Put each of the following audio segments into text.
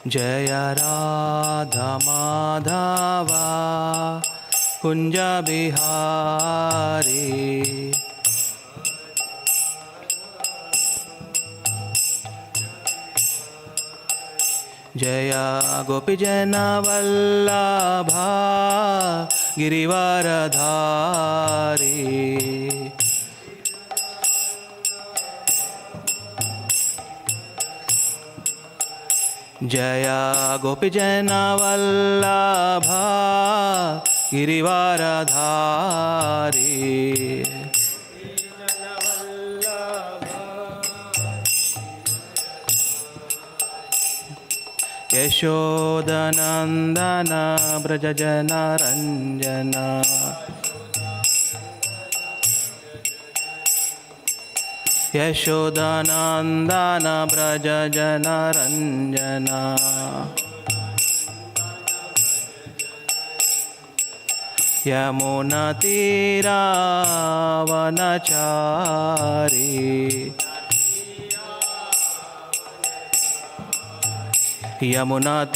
जय राधा माधवा कुंज बिहारी जय गोपीजन वल्लभा गिरिवरधारी जय गोपीजन वल्लभा गिरिवरधारी यशोदनंदन ब्रजजन रंजन यशोदनंदन ब्रजजन रंजन यमुनातीरावनचारी यमुनातीरावनचारी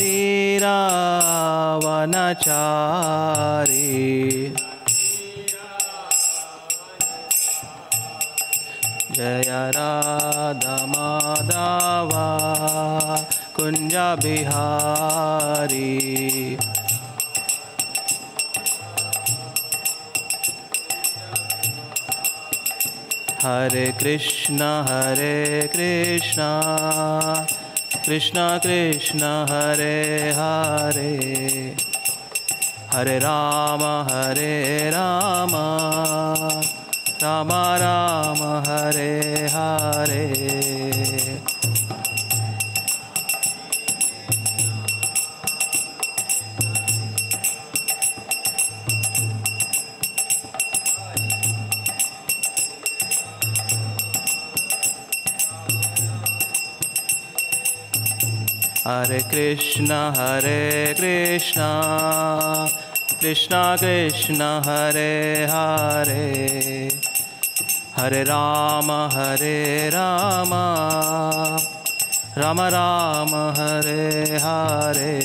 जय राधा माधवा कुंज बिहारी हरे कृष्ण कृष्ण कृष्ण हरे हरे हरे राम राम राम हरे हरे हरे कृष्ण कृष्ण कृष्ण हरे हरे हरे राम राम राम हरे हरे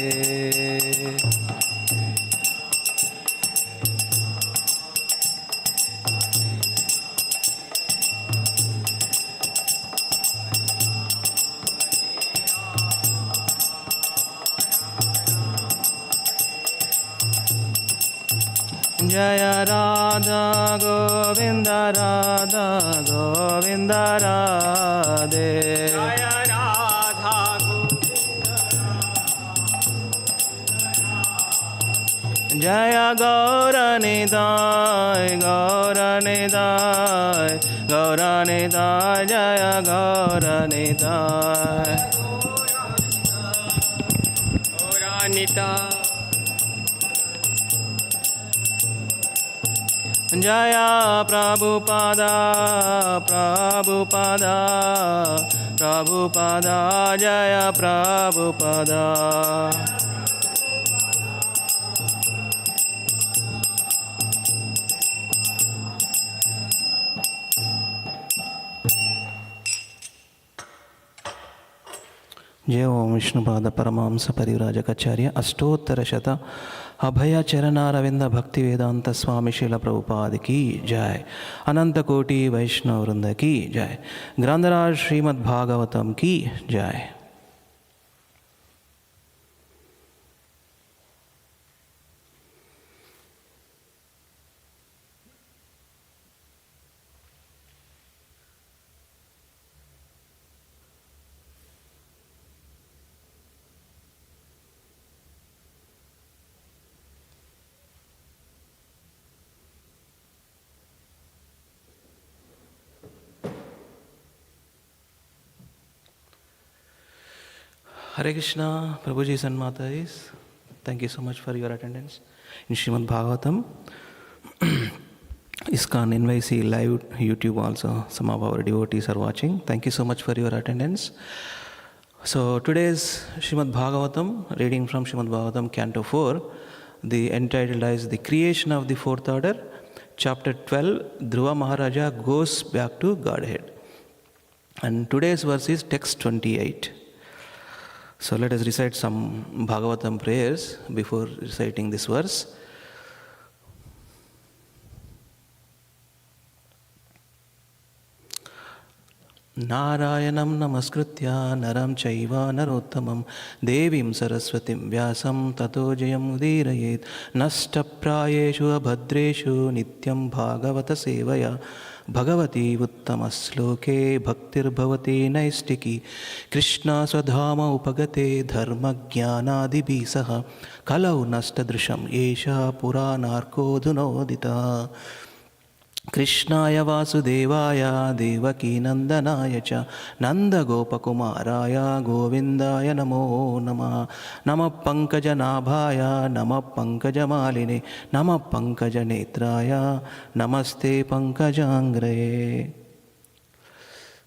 जय राधा गोविंद राधा गोविंद राधे जय राधा जय गौरनिताय गौरनिताय गौरनिताय जय गौरनिताय गौरानिताय जय प्रभुपादा प्रभुपादा प्रभुपादा जय प्रभुपादा जय ओम विष्णुपाद परमहंस परिव्राजकाचार्य अष्टोत्तर शत अभय चरणारविंद भक्ति वेदांत स्वामी शील प्रभुपाद की जय अनंत कोटि वैष्णव वृंद की जय ग्रंथराज श्रीमद् भागवतम की जय। Hare Krishna, Prabhuji and Matais, thank you so much for your attendance in Srimad Bhagavatam. ISKCON NYC live YouTube also, some of our devotees are watching. Thank you so much for your attendance. So today's Srimad Bhagavatam, reading from Srimad Bhagavatam Canto 4, the entitled as The Creation of the Fourth Order, Chapter 12, Dhruva Maharaja goes back to Godhead. And today's verse is text 28. So let us recite some Bhagavatam prayers before reciting this verse. Narayanam namaskritya naram chaiva narottamam devim saraswatim vyasam tato jayam udirayet nashtaprayeshu abhadreshu nityam bhagavata sevaya bhagavati uttamasloke bhaktirbhavati naistiki krishna swadhama upagate dharma jnanadibhi saha kalau nastadrisham yesha puranarko dhunodita कृष्णाय वासुदेवाय देवकीनन्दनाय च नन्दगोपकुमाराय गोविन्दाय नमो नमः नमः पङ्कजनाभाय नमः पङ्कजमालिने नमः पङ्कजनेत्राय नमस्ते पङ्कजाङ्ग्रये.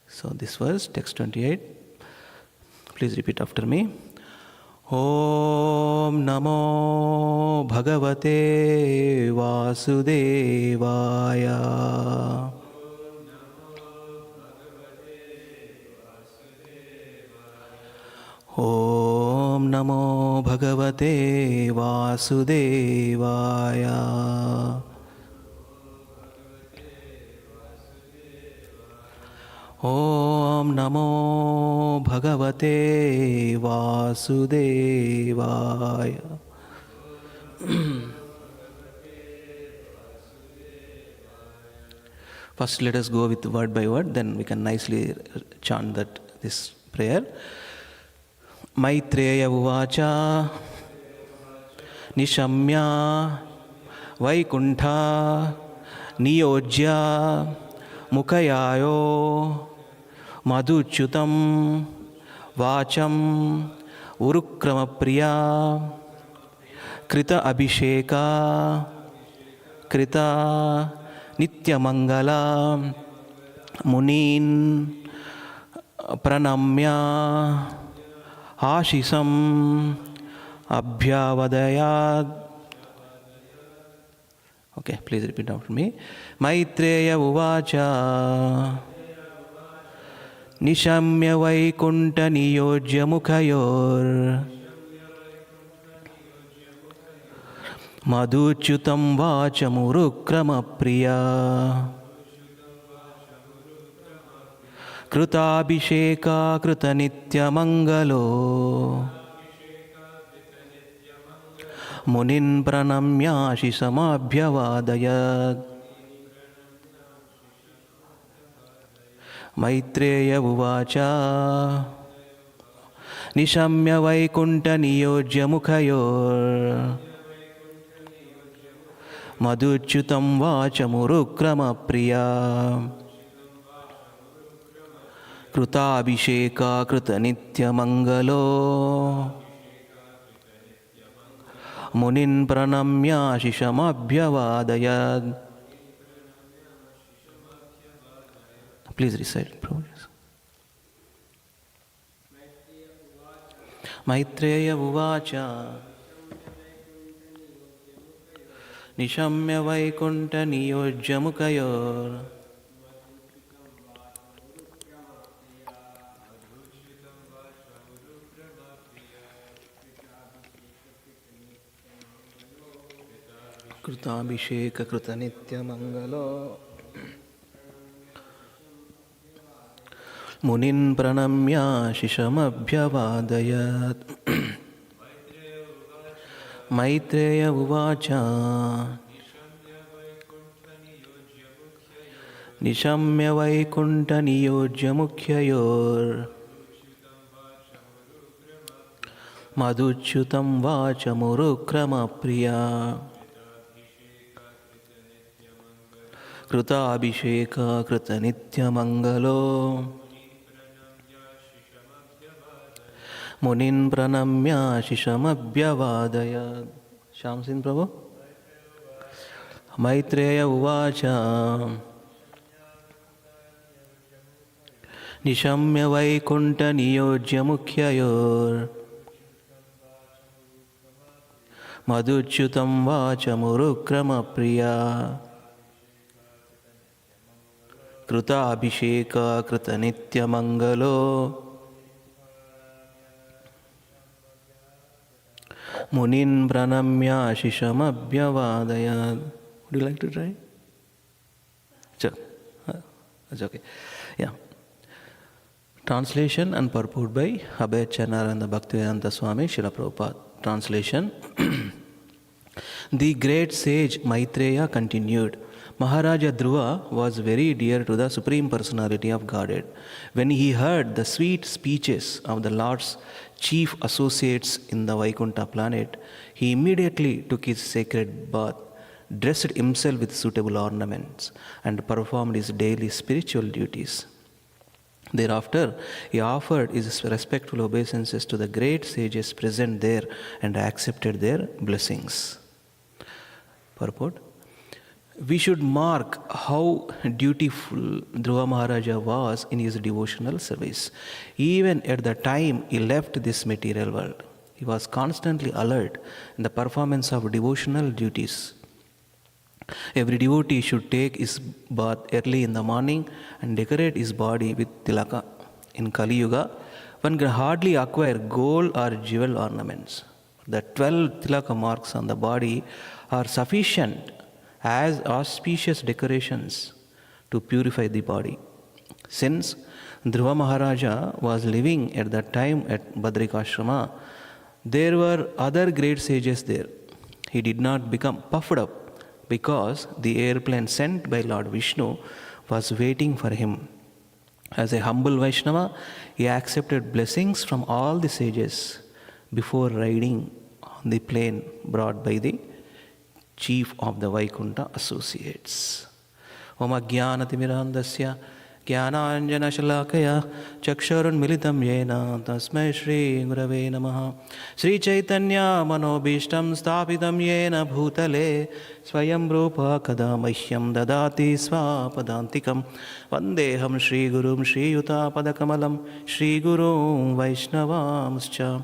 So this verse, text 28, please repeat after me. ॐ नमो भगवते वासुदेवाय. ॐ नमो भगवते वासुदेवाय. ॐ नमो भगवते वासुदेवाय. First, let us go with word by word, then we can nicely chant this prayer. Maitreya uvacha nishamya vaikuntha niyojya mukayayo madhuchutam vacham urukramapriya krita abhisheka krita nityamangala munin pranamya ashisam abhyavadayat. Okay, please repeat after me. Maitreya uvacha nishamya vaikunta niyojya mukhayor madhuchutam vachamurukrama priya krutabhisheka krutanitya mangalo munin pranamya shishamabhyavadayat. Maitreya uvacha nishamya vaikunta niyojya mukhayor madhuchutam vachamurukrama priya krutabhisheka krutanitya mangalo munin pranamya shishamabhyavadayat. Please recite, Prabhupada. Maitreya uvacha nishamya vaikunta niyojya mukhayor krutabhisheka krutanitya mangalo munin pranamya shishamabhyavadayat. Maitreya uvacha nishamya vaikunta niyojya mukhayor madhuchutam vachamurukrama priya krutabhisheka krutanitya mangalo munin pranamya shishamabhyavadayat. Shamsin Prabhu. Maitreya uvacha nishamya vaikunta niyojya mukhayor madhuchutam vachamurukrama priya krutabhisheka krutanitya mangalo Munin pranamya shishamabhyavadayat. Would you like to try? Sure. That's okay. Yeah. Translation and purport by Abhay Chanaranda Bhaktivedanta Swami Srila Prabhupada. Translation. The great sage Maitreya continued. Maharaja Dhruva was very dear to the Supreme Personality of Godhead. When he heard the sweet speeches of the Lord's chief associates in the Vaikuntha planet, he immediately took his sacred bath, dressed himself with suitable ornaments, and performed his daily spiritual duties. Thereafter, he offered his respectful obeisances to the great sages present there and accepted their blessings. Purport. We should mark how dutiful Dhruva Maharaja was in his devotional service. Even at the time he left this material world, he was constantly alert in the performance of devotional duties. Every devotee should take his bath early in the morning and decorate his body with tilaka. In Kali Yuga, one can hardly acquire gold or jewel ornaments. The 12 tilaka marks on the body are sufficient as auspicious decorations to purify the body. Since Dhruva Maharaja was living at that time at Badrikashrama, there were other great sages there. He did not become puffed up because the airplane sent by Lord Vishnu was waiting for him. As a humble Vaishnava, he accepted blessings from all the sages before riding on the plane brought by the chief of the Vaikuntha associates. Om Ajnanatimirandasya Jnananjana Shalakaya Chakshurunmilitam Yena Tasmai Shri Gurave Namaha. Sri Chaitanya Manobhishtam Sthapitam Yena Bhutale Swayam Rupa Kada Mahyam Dadati Swapadantikam Vandeham Shri Gurum Shri Yuta Padakamalam Shri Gurum Vaishnavamscha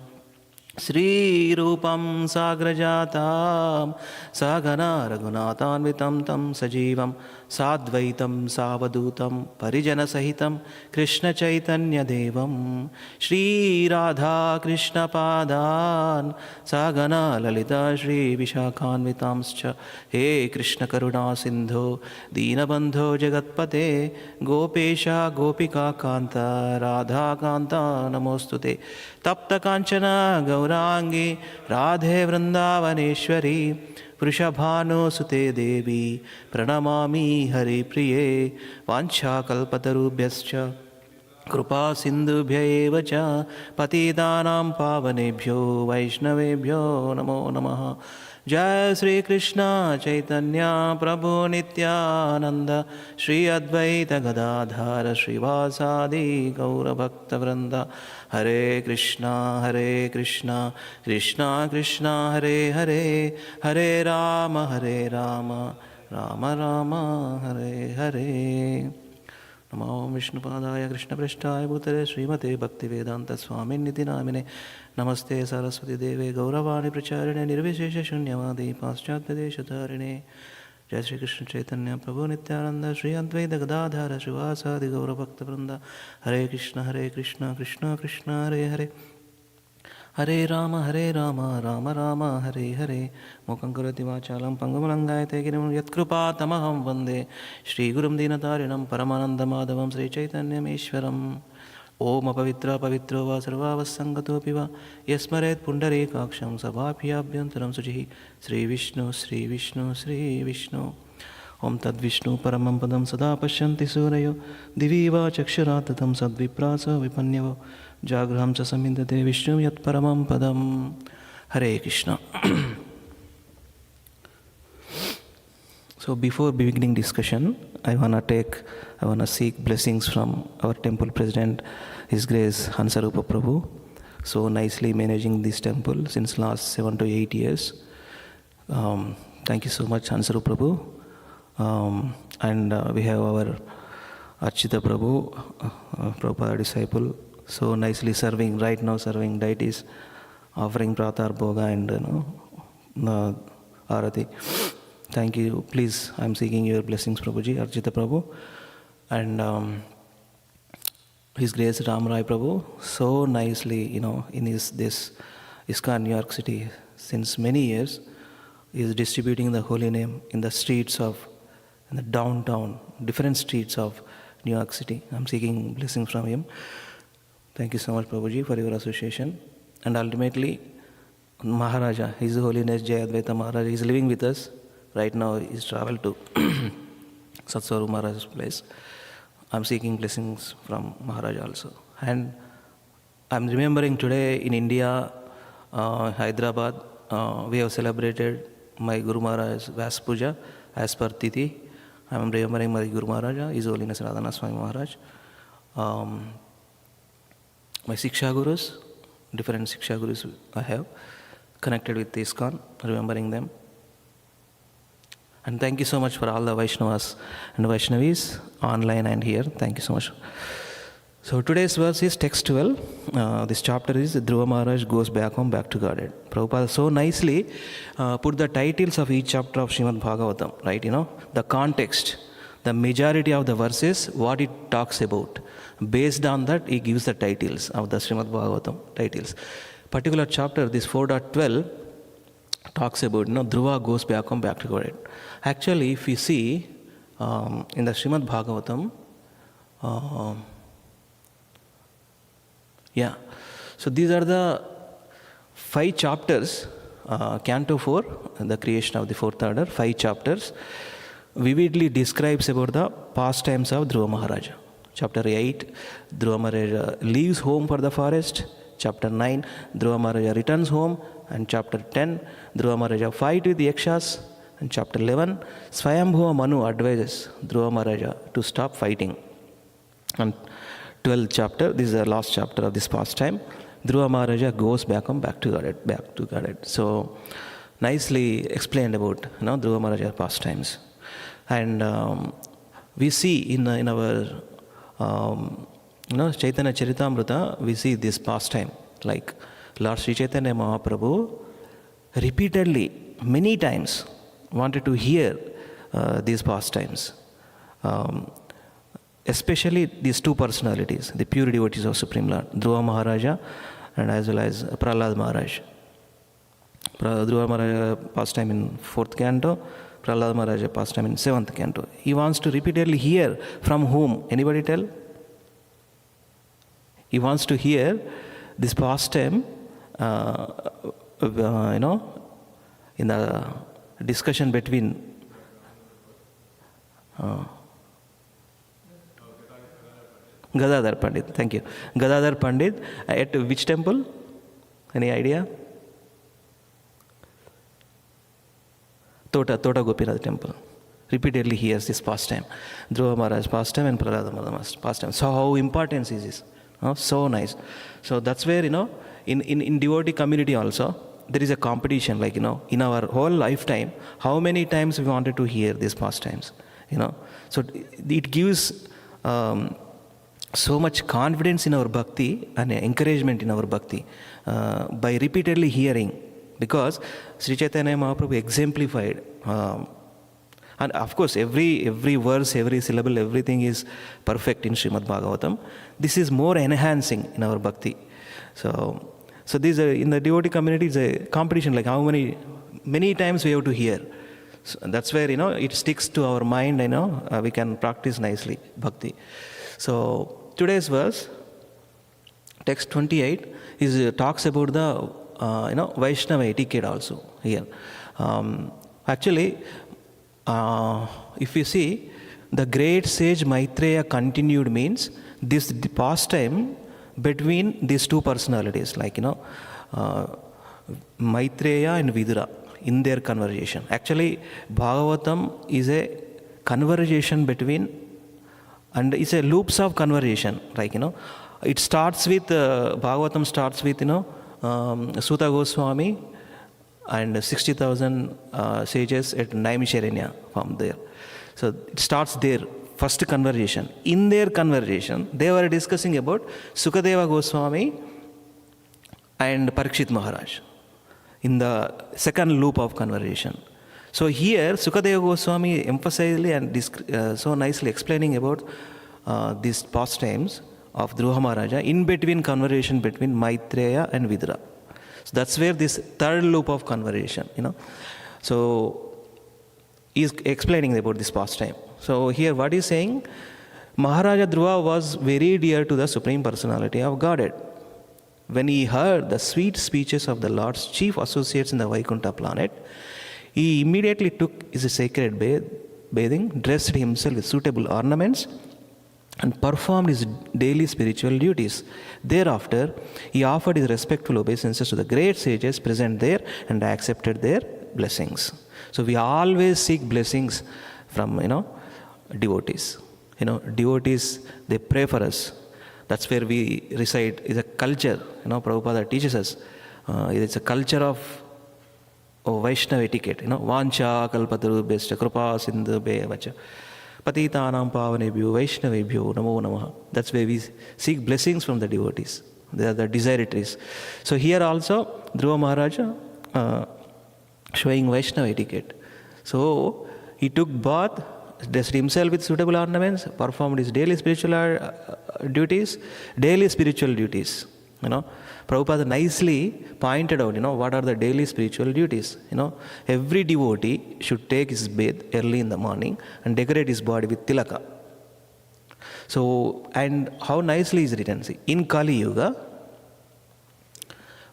Sri Rupam Sagrajatam Sagana Raghunatanvitam Tam Sajivam Sadvaitam Savadutam Parijana Sahitam Krishna Chaitanya Devam Shri Radha Krishna Padan Sagana Lalita Shri Vishakhanvitamscha He Krishna Karuna Sindho Deenabandho Jagatpate Gopesha Gopika Kanta Radha Kanta Namostute Tapta Kanchana Gaurangi Radhe Vrindavaneshwari Vrishabhano Sute Devi Pranamami Hari Priye Vancha Kalpatarubhyascha Krupa Sindhubhya evacha Patidanam Pavanebhyo Vaishnavebhyo Namo Namaha. Jai Sri Krishna Chaitanya Prabhu Nityananda Shri Advaita Gadadhara Srivasadi Gaura Bhakta Vrinda. Hare Krishna Krishna Krishna Hare Hare Hare Rama Rama Rama Hare Hare. Namo Vishnupadaya Krishna Prasthaya Bhutale Srimate Bhaktivedanta Swami Niti Namine Namaste Saraswati Deve Gauravani Pracharine Nirvishesha Shunyavadi Paschatya Deshatarine. Jai Sri Krishna Chaitanya Prabhu Nityananda Shri Advaita Gadadhara Srivasadi Gaura Bhakta Vrinda. Hare Krishna Krishna Krishna Hare Hare Hare Rama Rama Rama Hare Hare. Mukhaṁ karoti vācālaṁ pangam langāyate girim yatkrupa tamaham vande Shri Gurum Dinatarinam Paramananda Madhavam Sri Chaitanyam Ishwaram. Om apavitra pavitro va sarvavasangatopi va yasmaret pundarekaksham sabhapyabhyantaram suchihi Sri Vishnu Sri Vishnu Sri Vishnu. Om tad Vishnu paramam padam sada pashyanti surayo diviva chakshuratatam sadviprasa vipanyavo jagraham sa samindate Vishnu yat paramam padam. Hare Krishna. So before beginning discussion, I want to seek blessings from our temple president, His Grace Hansarupa Prabhu, so nicely managing this temple since last 7 to 8 years. Thank you so much, Hansarupa Prabhu. And we have our Archita Prabhu, Prabhupada disciple, so nicely serving deities, offering pratar bhoga and arati. Thank you. Please, I am seeking your blessings, Prabhuji, Archita Prabhu, and His Grace Ram Rai Prabhu, so nicely, in this ISKCON New York City since many years is distributing the holy name in the streets of, in the downtown, different streets of New York City. I'm seeking blessings from him. Thank you so much, Prabhuji, for your association. And ultimately, Maharaja, His Holiness Jai Advaita Maharaja, is living with us. Right now, he's traveled to Satsvaru Maharaj's place. I'm seeking blessings from Maharaja also. And I'm remembering today in India, Hyderabad, we have celebrated my Guru Maharaj's Vas Puja as per Tithi. I'm remembering my Guru Maharaja, His Holiness Radhana Swami Maharaj. My Siksha Gurus, different Siksha Gurus I have, connected with ISKCON, remembering them. And thank you so much for all the Vaishnavas and Vaishnavis, online and here. Thank you so much. So today's verse is text 12. This chapter is Dhruva Maharaj goes back home, back to Godhead. Prabhupada so nicely put the titles of each chapter of Srimad Bhagavatam, right? The context, the majority of the verses, what it talks about. Based on that, he gives the titles of the Srimad Bhagavatam titles. Particular chapter, this 4.12, talks about, Dhruva goes back home, back to Godhead. Actually, if we see in the Srimad Bhagavatam, so these are the 5 chapters, Canto 4, the creation of the 4th order, 5 chapters, vividly describes about the pastimes of Dhruva Maharaja. Chapter 8, Dhruva Maharaja leaves home for the forest. Chapter 9, Dhruva Maharaja returns home. And chapter 10, Dhruva Maharaja fight with the Yakshas. And chapter 11, Swayambhuva Manu advises Dhruva Maharaja to stop fighting. And 12th chapter, this is the last chapter of this pastime, Dhruva Maharaja goes back home, back to Godhead. So, nicely explained about Dhruva Maharaja pastimes. And we see in our Chaitanya Charitamrita, we see this pastime, like Lord Sri Chaitanya Mahaprabhu repeatedly, many times, wanted to hear these pastimes. Especially these 2 personalities, the pure devotees of Supreme Lord, Dhruva Maharaja and as well as Prahlad Maharaj. Dhruva Maharaja pastime in 4th canto, Prahlad Maharaja pastime in 7th canto. He wants to repeatedly hear from whom? Anybody tell? He wants to hear this pastime, in the discussion between Gadadhar Pandit, thank you. Gadadhar Pandit, at which temple? Any idea? Tota Gopinath temple. Repeatedly hears this pastime. Dhruva Maharaj pastime and Prahlada Maharaj pastime. So how important is this? So nice. So that's where, in devotee community also, there is a competition, like, in our whole lifetime, how many times we wanted to hear these pastimes, So it gives so much confidence in our bhakti and encouragement in our bhakti by repeatedly hearing, because Sri Chaitanya Mahaprabhu exemplified, and of course every verse, every syllable, everything is perfect in Srimad Bhagavatam. This is more enhancing in our bhakti. So this in the devotee community is a competition, like how many times we have to hear. So that's where it sticks to our mind. We can practice nicely bhakti. So today's verse, text 28, talks about the Vaishnava etiquette also here. Actually, if you see, the great sage Maitreya continued means this pastime between these 2 personalities, like Maitreya and Vidura, in their conversation. Actually, Bhagavatam is a conversation between, and it's a loops of conversation, like it starts with Bhagavatam starts with Suta Goswami and 60,000 sages at Naimisharanya from there. So it starts there, first conversation. In their conversation, they were discussing about Sukadeva Goswami and Parikshit Maharaj in the second loop of conversation. So here, Sukadeva Goswami emphasizedly and so nicely explaining about these pastimes of Dhruva Maharaja in between conversation between Maitreya and Vidura. So that's where this third loop of conversation, So he's explaining about this pastime. So here what he's saying, Maharaja Dhruva was very dear to the Supreme Personality of Godhead. When he heard the sweet speeches of the Lord's chief associates in the Vaikuntha planet, he immediately took his sacred bathing, dressed himself with suitable ornaments, and performed his daily spiritual duties. Thereafter, he offered his respectful obeisances to the great sages present there and accepted their blessings. So we always seek blessings from, devotees. Devotees, they pray for us. That's where we reside. It's a culture, Prabhupada teaches us. It's a culture of Vaishnava etiquette, Vancha, Kalpataru, Besta, Krupa, Sindhu, Vacha. Patitanam Pavanebhyo, Vaishnavebhyo, Namo Namaha. That's where we seek blessings from the devotees. They are the desiratories. So here also, Dhruva Maharaja showing Vaishnava etiquette. So he took bath, dressed himself with suitable ornaments, performed his daily spiritual duties. Prabhupada nicely pointed out, what are the daily spiritual duties. Every devotee should take his bath early in the morning and decorate his body with tilaka. So, and how nicely is written, see, in Kali Yuga,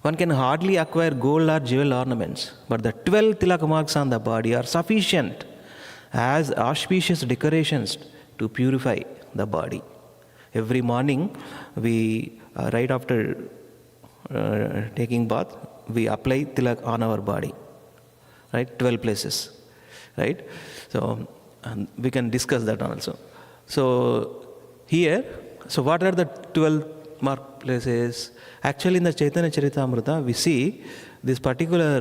one can hardly acquire gold or jewel ornaments, but the 12 tilaka marks on the body are sufficient as auspicious decorations to purify the body. Every morning, we, right after taking bath, we apply tilak on our body, right? 12 places, right? So we can discuss that also. So here, so what are the 12 mark places? Actually, in the Chaitanya Charitamrita, we see this particular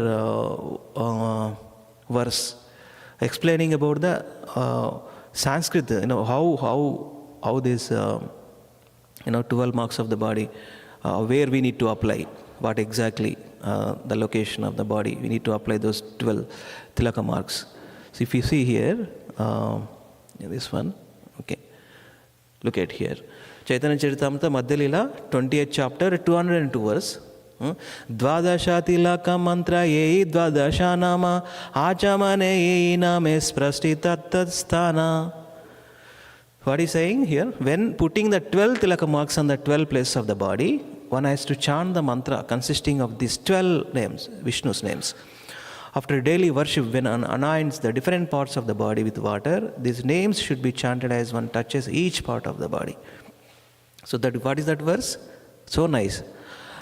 verse explaining about the Sanskrit, how this 12 marks of the body, where we need to apply, what exactly the location of the body, we need to apply those 12 tilaka marks. So if you see here, this one, okay, look at here. Chaitanya Charitamrita Madhya Lila, 28th chapter, 202 verse. Dvadasha tilaka mantra yei dvadasha nama achamane yei name sprasti tattat sthana. What is saying here? When putting the 12 tilaka marks on the 12 places of the body, one has to chant the mantra consisting of these 12 names, Vishnu's names. After daily worship, when one anoints the different parts of the body with water, these names should be chanted as one touches each part of the body. So that, what is that verse? So nice.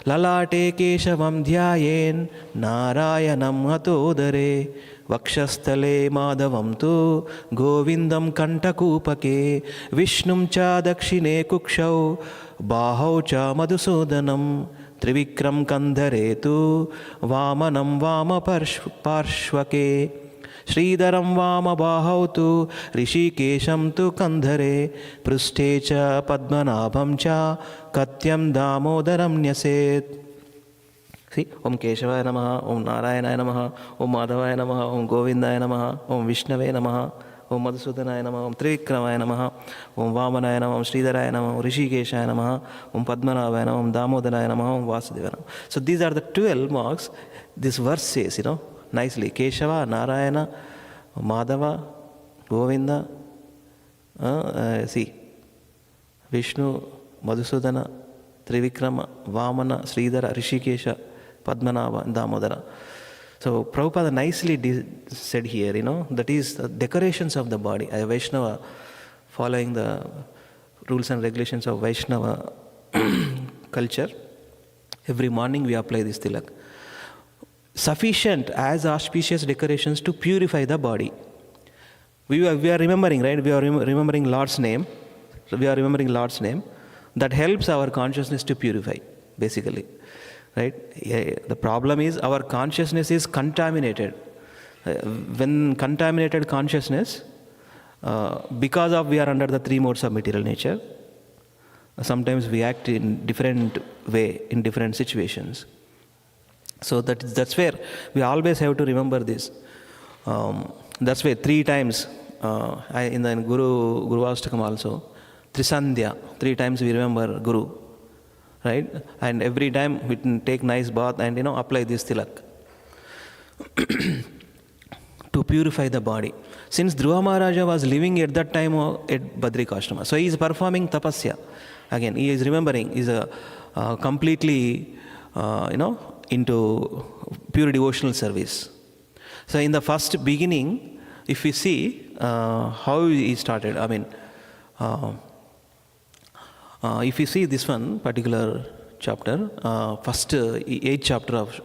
Lalate keshavam dhyayen narayanam hatodare vakshasthale madhavam tu govindam kantakupake vishnum cha dakshine kukshau bahau cha madhusudanam trivikram kandhare tu vamanam vama parshvake Sridharam vama bahau tu rishikesham tu kandhare prushthe cha padmanabham cha katyam damodaram nyaset. See, Om Keshavaya Namaha, Om Narayanaya Namaha, Om Madhavaya Namaha, Om Govindaya Namaha, Om Vishnave Namaha, Om Madhusudanaya Namaha, Om Trivikramaya Namaha, Om Vamanaya Namaha, Om Sridharaya Namaha, Om Rishikeshaya Namaha, Om Padmanabhaya Namaha, Om Damodaraya Namaha, Om Vasudevaya Namaha. So these are the 12 marks. This verse says, nicely, Keshava, Narayana, Madhava, Govinda, Vishnu, Madhusudana, Trivikrama, Vamana, Sridhara, Rishikesha, Padmanabha, and Damodara. So Prabhupada nicely said here, that is the decorations of the body. A Vaishnava, following the rules and regulations of Vaishnava culture, every morning we apply this tilak. Sufficient as auspicious decorations to purify the body. We are remembering, right? We are remembering Lord's name. So we are remembering Lord's name. That helps our consciousness to purify, basically. Right? The problem is our consciousness is contaminated. When contaminated consciousness, because of we are under the three modes of material nature, sometimes we act in different way, in different situations. So that's where we always have to remember this. That's why 3 times in the Guru Ashtakam also, Trisandhya, 3 times we remember Guru. right? And every time we can take nice bath and apply this tilak to purify the body. Since Dhruva Maharaja was living at that time at Badrikashrama, so he is performing tapasya. Again, he is remembering, he is completely, into pure devotional service. So in the first beginning, if we see how he started, if you see this one particular chapter, first 8th chapter of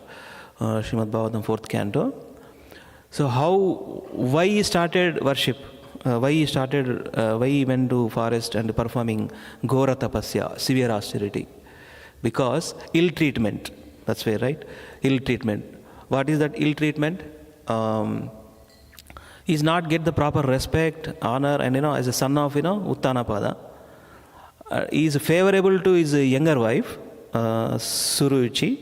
Srimad Bhagavatam 4th canto. So why he started worship, why he went to forest and performing Ghora Tapasya, severe austerity? Because ill treatment, that's why, right? Ill treatment. What is that ill treatment? He is not get the proper respect, honor, and as a son of Uttanapada. He is favorable to his younger wife, Suruchi,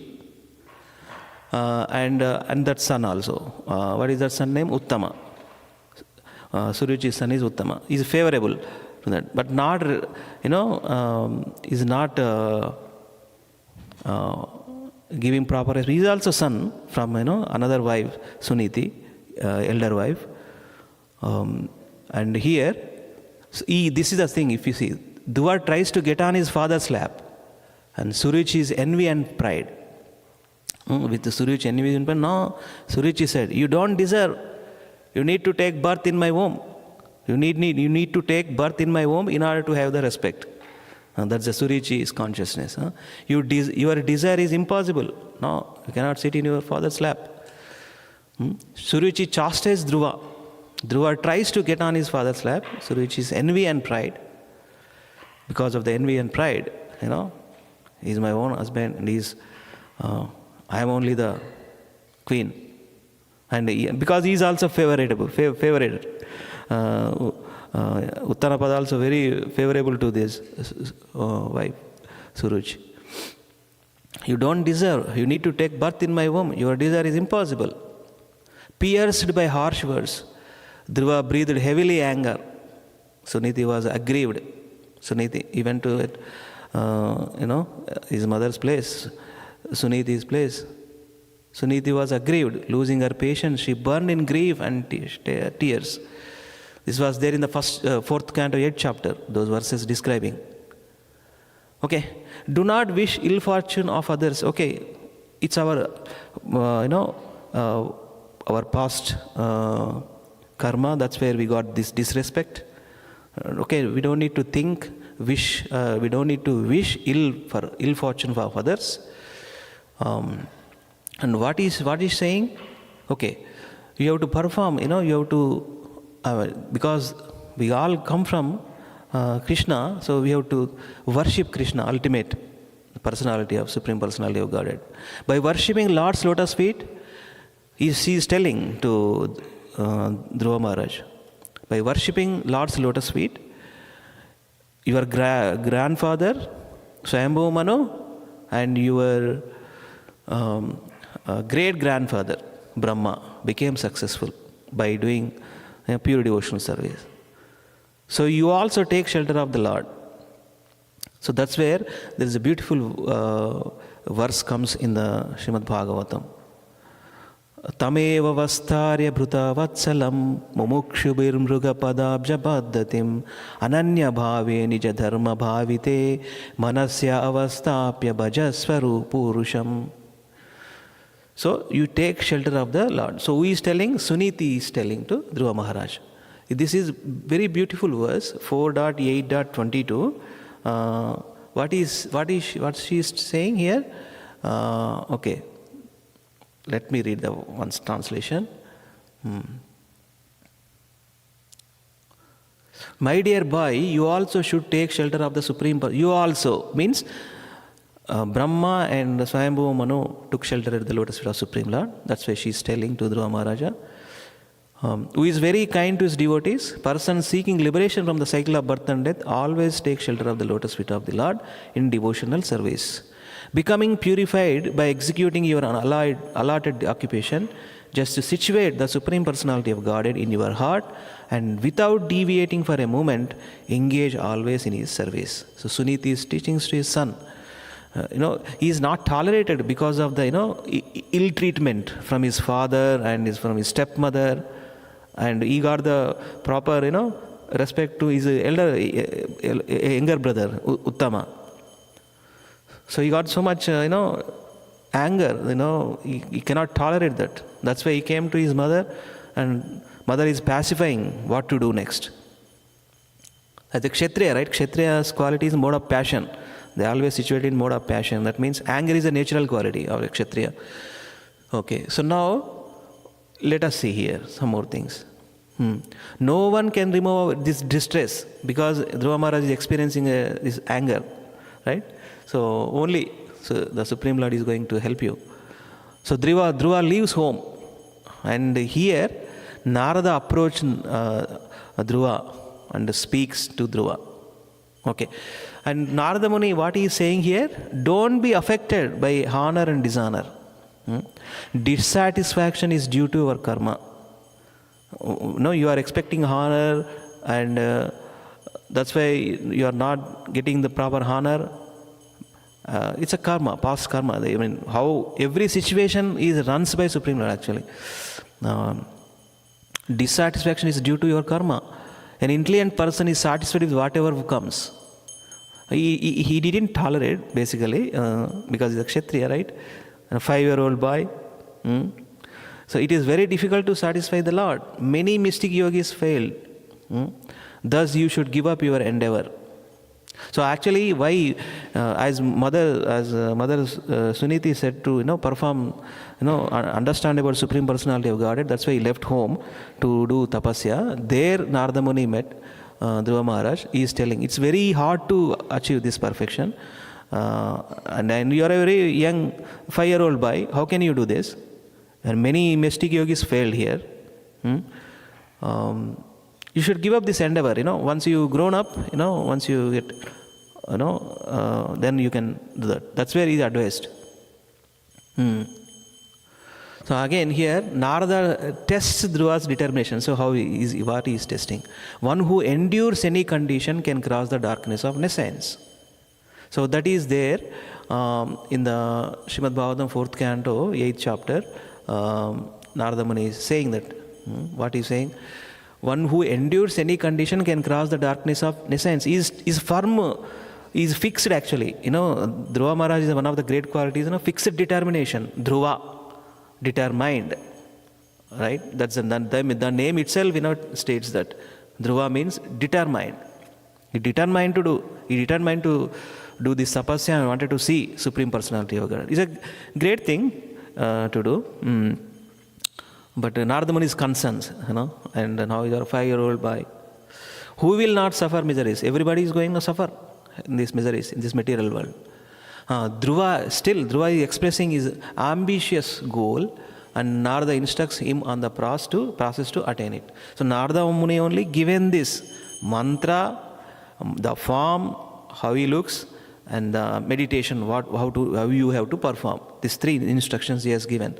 and that son also. What is that son name? Uttama. Suruchi's son is Uttama. He is favorable to that, but not, is not giving proper respect. He is also son from, another wife, Suniti, elder wife. And here, this is the thing, if you see, Dhruva tries to get on his father's lap, and Suruchi's envy and pride. With the Suruchi envy and pride, no, Suruchi said, you don't deserve. You need to take birth in my womb. You need to take birth in my womb in order to have the respect. That's the Suruchi's consciousness. Your desire is impossible. No, you cannot sit in your father's lap. Suruchi chastised Dhruva. Dhruva tries to get on his father's lap. Suruchi's envy and pride. Because of the envy and pride, he's my own husband, and I am only the queen. And because he is also favored. Uttanapada also very favorable to this wife, Suruchi. You don't deserve. You need to take birth in my womb. Your desire is impossible. Pierced by harsh words, Dhruva breathed heavily anger. Suniti was aggrieved. Suniti, he went to it, his mother's place, Suniti's place. Suniti was aggrieved, losing her patience. She burned in grief and tears. This was there in the first, 4th canto, 8th chapter, those verses describing. Okay, do not wish ill fortune of others. Okay, it's our, our past karma. That's where we got this disrespect. Okay, we don't need to we don't need to wish ill fortune for others. And what is saying? Okay, you have to perform, you have to, because we all come from Krishna, so we have to worship Krishna, ultimate personality of Supreme Personality of Godhead. By worshipping Lord's lotus feet, he is telling to Dhruva Maharaj, by worshipping Lord's lotus feet, your grandfather, Swayambhu Manu, and your great-grandfather, Brahma, became successful by doing pure devotional service. So you also take shelter of the Lord. So that's where there is a beautiful verse comes in the Srimad Bhagavatam. Tameva vastarya bhruta vatsalam mumukshubir mruga padabja paddatim ananya bhave nija dharma bhavite manasya avastapya bhajasvaru purusham. So you take shelter of the Lord. So who is telling? Suniti is telling to Dhruva Maharaj. This is very beautiful verse, 4.8.22. What she is saying here? Okay. Let me read the one's translation. My dear boy, you also should take shelter of the Supreme Person. You also means Brahma and Swayambhu Manu took shelter at the lotus feet of Supreme Lord. That's why she is telling to Dhruva Maharaja, who is very kind to his devotees. Person seeking liberation from the cycle of birth and death always take shelter of the lotus feet of the Lord in devotional service. Becoming purified by executing your allotted occupation, just to situate the Supreme Personality of Godhead in your heart, and without deviating for a moment, engage always in his service. So Suniti is teaching to his son, He is not tolerated because of the, ill treatment from his father and from his stepmother, and he got the proper, respect to his younger brother, Uttama. So he got so much, anger, he cannot tolerate that. That's why he came to his mother, and mother is pacifying what to do next. As a Kshatriya, right? Kshatriya's quality is mode of passion. They are always situated in mode of passion. That means anger is a natural quality of a Kshatriya. Okay, so now let us see here some more things. No one can remove this distress because Dhruva Maharaj is experiencing this anger, right? So the Supreme Lord is going to help you. So Dhruva leaves home, and here Narada approached Dhruva and speaks to Dhruva. Okay, and Narada Muni, what he is saying here, don't be affected by honor and dishonor. Dissatisfaction is due to your karma. No, you are expecting honor, and that's why you are not getting the proper honor. It's a karma, past karma. I mean, how every situation is runs by Supreme Lord actually. Dissatisfaction is due to your karma. An intelligent person is satisfied with whatever comes. He didn't tolerate, basically, because he's a Kshatriya, right? A 5-year-old boy. So it is very difficult to satisfy the Lord. Many mystic yogis failed. Thus you should give up your endeavor. So actually, why, as Mother Suniti said to perform, understand about Supreme Personality of Godhead. That's why he left home to do tapasya. There Narada Muni met Dhruva Maharaj. He is telling it's very hard to achieve this perfection, and you are a very young 5-year-old boy. How can you do this? And many mystic yogis failed here. You should give up this endeavor. Once you grown up, once you get, then you can do that. That's where he is advised. So again here, Narada tests Dhruva's determination. So what he is testing? One who endures any condition can cross the darkness of nescience. So that is there in the Srimad Bhagavatam 4th canto, 8th chapter. Narada Muni is saying that. What he is saying? One who endures any condition can cross the darkness of nescience. Is firm, is fixed actually. Dhruva Maharaj is one of the great qualities, fixed determination. Dhruva, determined. Right? That's the name itself, states that. Dhruva means determined. He determined to do this tapasya and wanted to see Supreme Personality of God. It's a great thing to do. But Narada Muni is concerned, and now you are a 5-year-old boy. Who will not suffer miseries? Everybody is going to suffer in these miseries, in this material world. Dhruva is expressing his ambitious goal, and Narada instructs him on the process to attain it. So Narada Muni only given this mantra, the form, how he looks, and the meditation, how you have to perform. These 3 instructions he has given.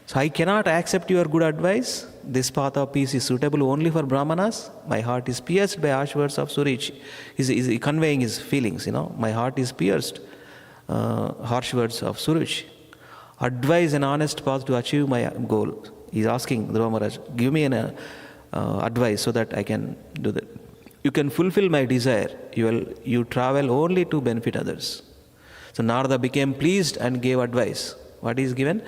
So I cannot accept your good advice. This path of peace is suitable only for Brahmanas. My heart is pierced by harsh words of Surichi. He's conveying his feelings, My heart is pierced. Harsh words of Surichi. Advise an honest path to achieve my goal. He's asking Dhruva Maharaj, give me an advice so that I can do that. You can fulfill my desire. You travel only to benefit others. So Narada became pleased and gave advice. What is given?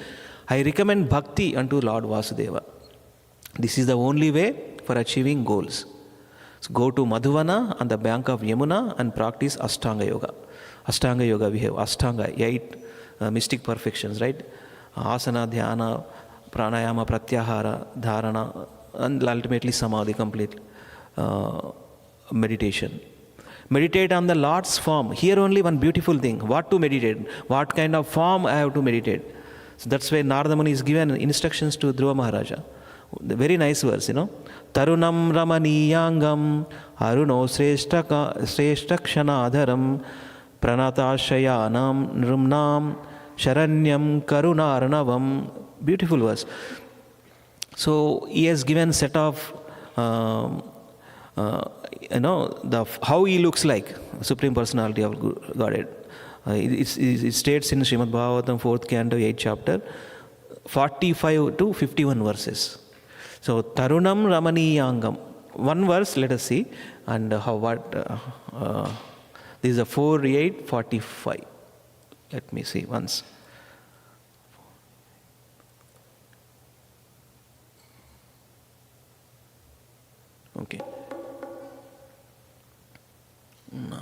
I recommend bhakti unto Lord Vasudeva. This is the only way for achieving goals. So go to Madhuvana on the bank of Yamuna and practice Ashtanga Yoga. Ashtanga Yoga we have Ashtanga, 8 mystic perfections, right? Asana, Dhyana, Pranayama, Pratyahara, Dharana, and ultimately Samadhi, complete meditation. Meditate on the Lord's form. Here only one beautiful thing. What to meditate? What kind of form I have to meditate? So that's why Narada Muni is given instructions to Dhruva Maharaja. The very nice verse, Tarunam Ramaniyangam Aruno Sreshta Kshanadharam Pranatashyayanam Nrumnam Sharanyam Karunarnavam. Beautiful verse. So he has given set of how he looks like, Supreme Personality of Godhead. It states in Srimad Bhagavatam 4th canto 8th chapter 45 to 51 verses. So Tarunam Ramaniyangam. One verse, let us see, and this is a 4, 8, 45. Let me see once. Okay. No.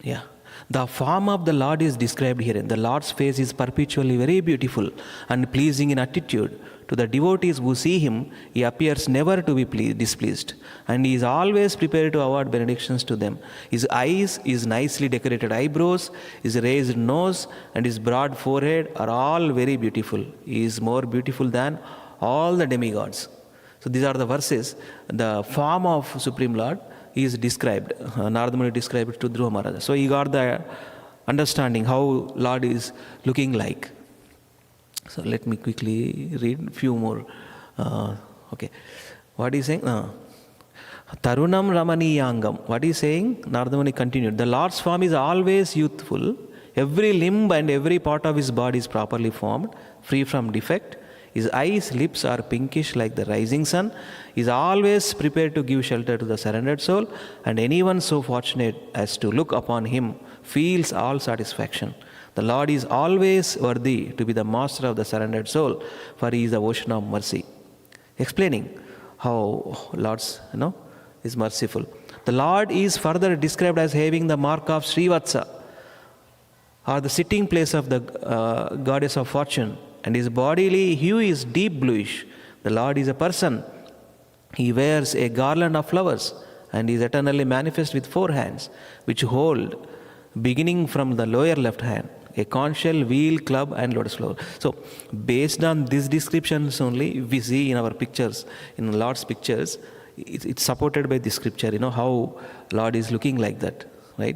Yeah. The form of the Lord is described here. The Lord's face is perpetually very beautiful and pleasing in attitude. To the devotees who see him, he appears never to be displeased, and he is always prepared to award benedictions to them. His eyes, his nicely decorated eyebrows, his raised nose, and his broad forehead are all very beautiful. He is more beautiful than all the demigods. So these are the verses. The form of Supreme Lord is described. Narada Muni described it to Dhruva Maharaja. So he got the understanding how Lord is looking like. So let me quickly read a few more. Okay. What is saying? Tarunam Ramaniyangam. What is saying? Narada Muni continued. The Lord's form is always youthful. Every limb and every part of his body is properly formed, free from defect. His eyes, lips are pinkish like the rising sun. He is always prepared to give shelter to the surrendered soul, and anyone so fortunate as to look upon him feels all satisfaction. The Lord is always worthy to be the master of the surrendered soul, for he is the ocean of mercy. Explaining how Lord is merciful. The Lord is further described as having the mark of Srivatsa, or the sitting place of the goddess of fortune, and his bodily hue is deep bluish. The Lord is a person. He wears a garland of flowers, and is eternally manifest with 4 hands, which hold, beginning from the lower left hand, a conch shell, wheel, club, and lotus flower. So, based on these descriptions only, we see in our pictures, in Lord's pictures, it's supported by the scripture, how Lord is looking like that, right?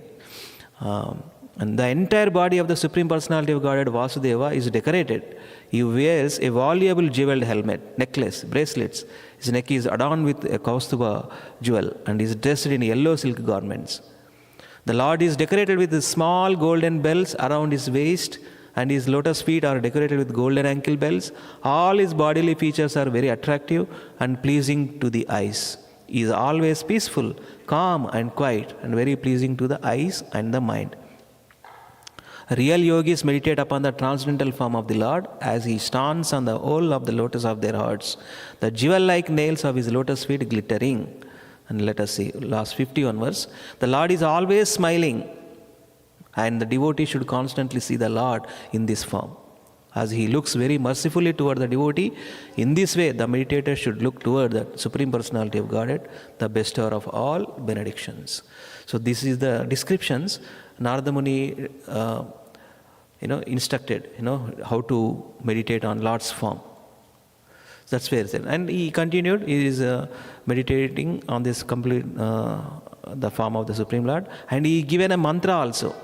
And the entire body of the Supreme Personality of Godhead, Vasudeva, is decorated. He wears a valuable jeweled helmet, necklace, bracelets. His neck is adorned with a Kaustuba jewel and is dressed in yellow silk garments. The Lord is decorated with small golden bells around his waist, and his lotus feet are decorated with golden ankle bells. All his bodily features are very attractive and pleasing to the eyes. He is always peaceful, calm, and quiet, and very pleasing to the eyes and the mind. Real yogis meditate upon the transcendental form of the Lord as he stands on the whole of the lotus of their hearts, the jewel-like nails of his lotus feet glittering. And let us see, last 51 verse. The Lord is always smiling, and the devotee should constantly see the Lord in this form. As he looks very mercifully toward the devotee, in this way the meditator should look toward the Supreme Personality of Godhead, the bestower of all benedictions. So this is the descriptions Narada Muni instructed, how to meditate on Lord's form. That's where it's in. And he continued, he is meditating on this complete, the form of the Supreme Lord. And he given a mantra also.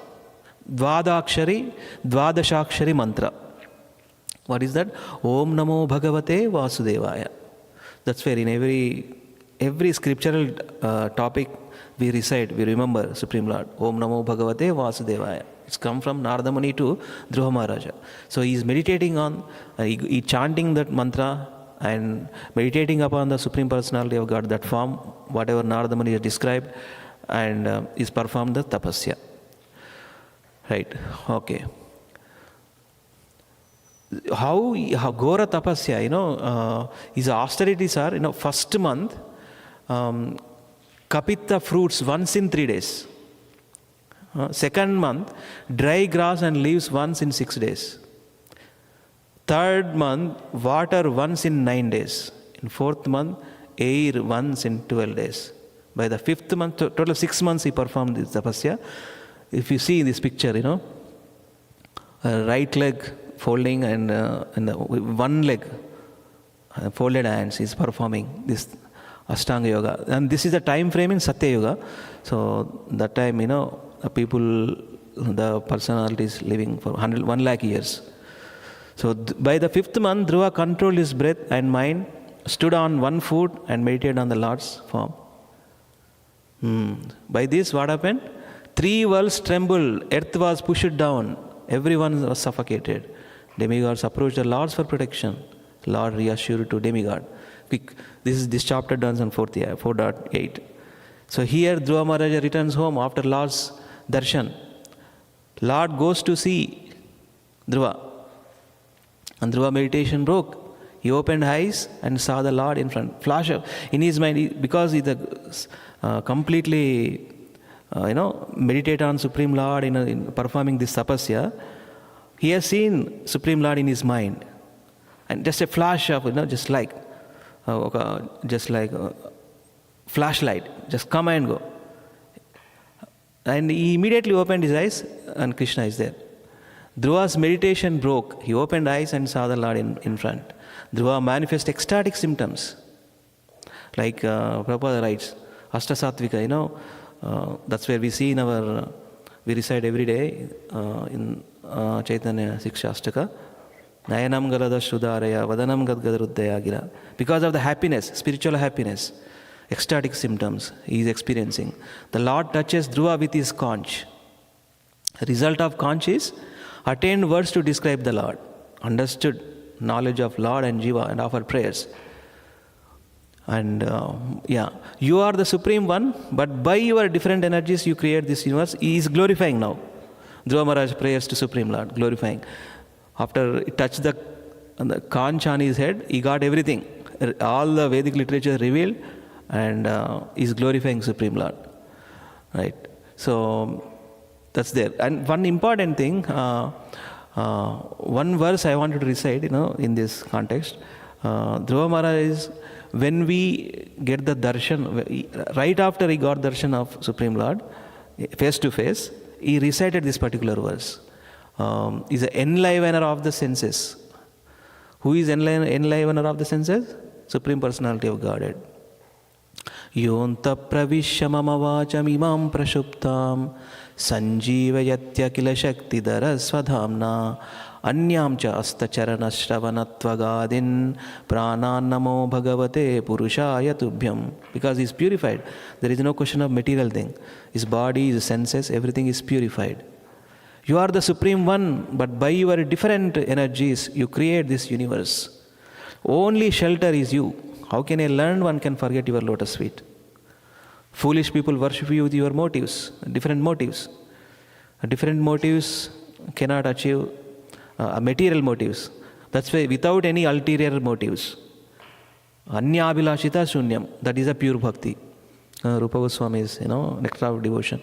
Dvadashakshari mantra. What is that? Om Namo Bhagavate Vasudevaya. That's where in every scriptural topic we recite, we remember Supreme Lord. Om Namo Bhagavate Vasudevaya. It's come from Narada Muni to Dhruva Maharaja. So he is meditating on, he chanting that mantra and meditating upon the Supreme Personality of God, that form, whatever Narada Muni has described, and is performed the tapasya. Right, okay. How Ghora tapasya, his austerities are, first month, kapita fruits once in 3 days. Second month, dry grass and leaves once in 6 days. Third month, water once in 9 days. In fourth month, air once in 12 days. By the fifth month, total 6 months he performed this tapasya. If you see this picture, right leg folding and one leg, folded hands, is performing this Ashtanga Yoga. And this is the time frame in Satya Yoga. So that time, people the personality is living for 1 lakh years. So by the 5th month, Dhruva controlled his breath and mind, stood on one foot and meditated on the Lord's form. By this, what happened? 3 worlds trembled, earth was pushed down, everyone was suffocated. Demigods approached the Lords for protection. Lord reassured to demigod. This chapter done on 4.8. So here Dhruva Maharaja returns home after Lord's darshan. Lord goes to see Dhruva. And Dhruva meditation broke. He opened eyes and saw the Lord in front. Flash up in his mind, because he completely meditate on Supreme Lord in performing this tapasya. He has seen Supreme Lord in his mind, and just a flash of just like flashlight, just come and go. And he immediately opened his eyes, and Krishna is there. Dhruva's meditation broke. He opened eyes and saw the Lord in front. Dhruva manifests ecstatic symptoms, like Prabhupada writes, Ashtasatvika. That's where we see in our, we recite every day in Chaitanya Siksha Ashtaka, Nayanam Galada Shudaraya, Vadanam Gadgadaruddaya Gira. Because of the happiness, spiritual happiness, ecstatic symptoms he is experiencing. The Lord touches Dhruva with his conch. The result of conch is attained words to describe the Lord, understood knowledge of Lord and Jiva, and offer prayers. And you are the Supreme One, but by your different energies you create this universe. He is glorifying now. Dhruva Maharaj prayers to Supreme Lord, glorifying. After he touched the conch on his head, he got everything. All the Vedic literature revealed, and is glorifying Supreme Lord. Right? So that's there. And one important thing, one verse I wanted to recite, in this context. Dhruva Maharaj is, when we get the darshan, right after he got darshan of Supreme Lord, face to face, he recited this particular verse. Is an enlivener of the senses. Who is enlivener of the senses? Supreme Personality of Godhead. Yonta pravishya mama vacham imam prashuptam sanjeevayatya kila shakti dara swadhamna anyam cha astacharana shravanattvagadin pranan namo bhagavate purushaya tubhyam. Because he is purified. There is no question of material thing. His body, his senses, everything is purified. You are the Supreme One, but by your different energies, you create this universe. Only shelter is you. How can a learned one can forget your lotus feet? Foolish people worship you with your motives, different motives. Different motives cannot achieve material motives. That's why without any ulterior motives. Anya abhilashita shunyam. That is a pure bhakti. Rupa Goswami's, nectar of devotion.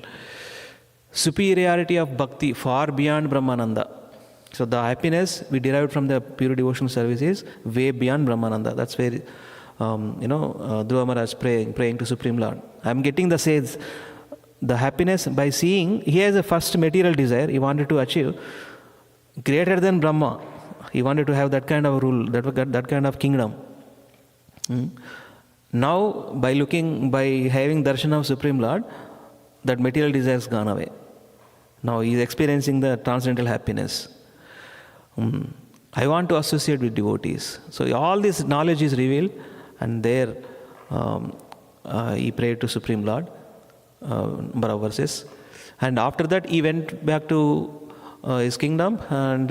Superiority of bhakti far beyond Brahmananda. So the happiness we derived from the pure devotional service is way beyond Brahmananda. That's where Dhruva Maharaj praying to Supreme Lord. I am getting the happiness by seeing. He has a first material desire he wanted to achieve, greater than Brahma. He wanted to have that kind of rule, that kind of kingdom. Now by having darshan of Supreme Lord, that material desire has gone away. Now he is experiencing the transcendental happiness. I want to associate with devotees. So all this knowledge is revealed, and there he prayed to Supreme Lord, number of verses. And after that he went back to his kingdom, and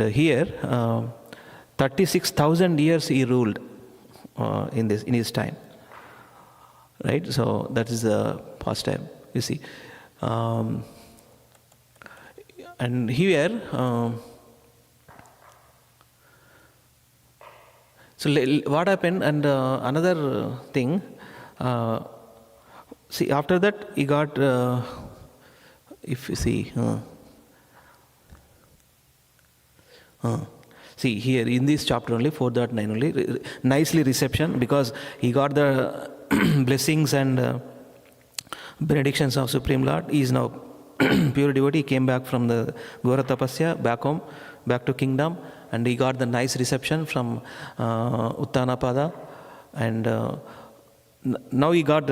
here 36,000 years he ruled in his time. Right? So that is the past time, you see. And here, so what happened, and another thing, see, after that he got, if you see, see here in this chapter only, 4.9 only, nicely reception, because he got the blessings and benedictions of Supreme Lord. He is now pure devotee. He came back from the Ghora Tapasya, back home, back to kingdom, and he got the nice reception from Uttanapada, and now he got